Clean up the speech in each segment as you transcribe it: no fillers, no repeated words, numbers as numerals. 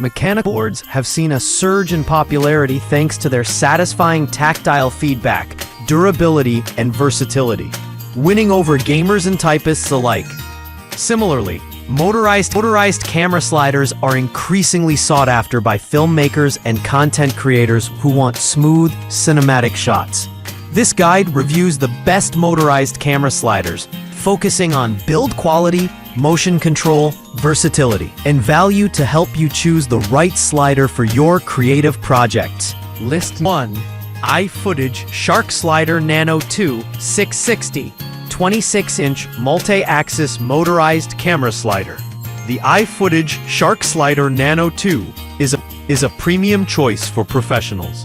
Mechanical boards have seen a surge in popularity thanks to their satisfying tactile feedback, durability, and versatility, winning over gamers and typists alike. Similarly, motorized camera sliders are increasingly sought after by filmmakers and content creators who want smooth, cinematic shots. This guide reviews the best motorized camera sliders, focusing on build quality, motion control, versatility, and value to help you choose the right slider for your creative projects. List 1. ifootage Shark Slider Nano 2 660 26-inch multi-axis motorized camera slider. The ifootage Shark Slider Nano 2 is a premium choice for professionals.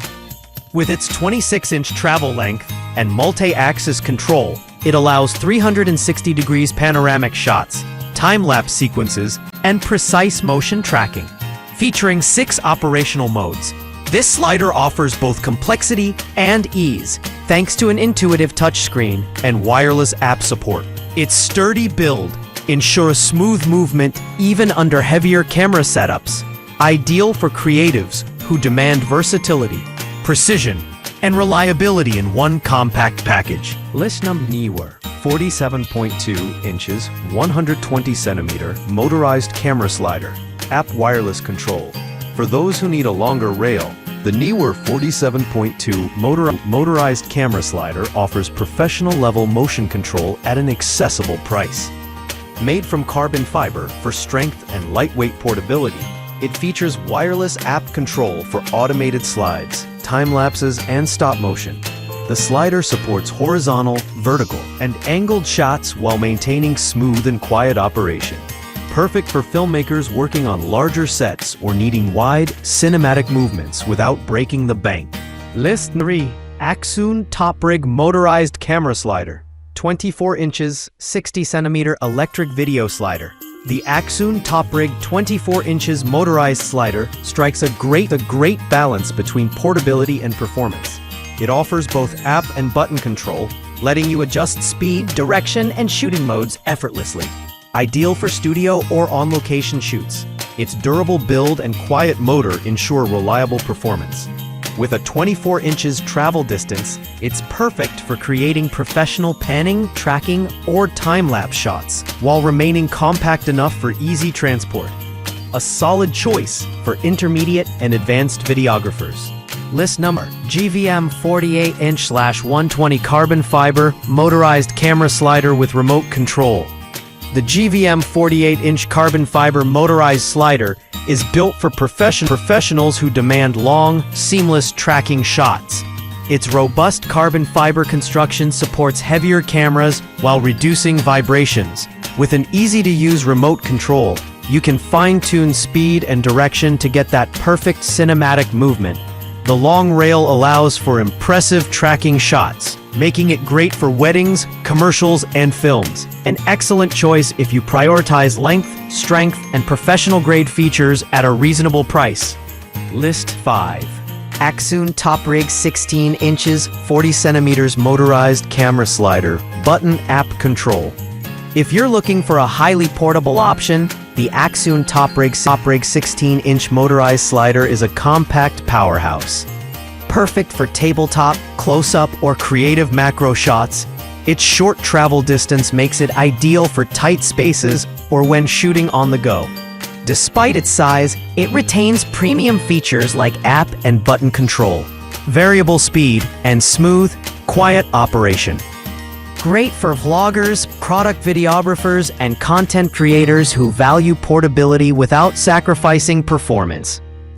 With its 26-inch travel length and multi-axis control, it allows 360 degrees panoramic shots, time-lapse sequences, and precise motion tracking. Featuring 6 operational modes, this slider offers both complexity and ease, thanks to an intuitive touchscreen and wireless app support. Its sturdy build ensures smooth movement even under heavier camera setups, ideal for creatives who demand versatility, precision, and reliability in one compact package. List number neewer 47.2 inches, 120 centimeter motorized camera slider, app wireless control. For those who need a longer rail, the neewer 47.2 motorized camera slider offers professional-level motion control at an accessible price. Made from carbon fiber for strength and lightweight portability, it features wireless app control for automated slides, time lapses, and stop motion. The slider supports horizontal, vertical, and angled shots while maintaining smooth and quiet operation. Perfect for filmmakers working on larger sets or needing wide, cinematic movements without breaking the bank. List 3. Accsoon toprig motorized camera slider. 24 inches, 60 centimeter electric video slider. The accsoon toprig 24 inches motorized slider strikes a great balance between portability and performance. It offers both app and button control, letting you adjust speed, direction, and shooting modes effortlessly. Ideal for studio or on-location shoots, its durable build and quiet motor ensure reliable performance. With a 24 inches travel distance, it's perfect for creating professional panning, tracking, or time-lapse shots, while remaining compact enough for easy transport. A solid choice for intermediate and advanced videographers. List number GVM 48-inch/120 carbon fiber motorized camera slider with remote control. The GVM 48-inch carbon fiber motorized slider is built for professionals who demand long, seamless tracking shots. Its robust carbon fiber construction supports heavier cameras while reducing vibrations. With an easy-to-use remote control, you can fine-tune speed and direction to get that perfect cinematic movement. The long rail allows for impressive tracking shots, making it great for weddings, commercials, and films. An excellent choice if you prioritize length, strength, and professional-grade features at a reasonable price. List 5. Accsoon toprig 16 inches, 40 centimeters motorized camera slider, button app control. If you're looking for a highly portable option, the accsoon toprig 16-inch motorized slider is a compact powerhouse. Perfect for tabletop, close-up, or creative macro shots, its short travel distance makes it ideal for tight spaces or when shooting on the go. Despite its size, it retains premium features like app and button control, variable speed, and smooth, quiet operation. Great for vloggers, product videographers, and content creators who value portability without sacrificing performance.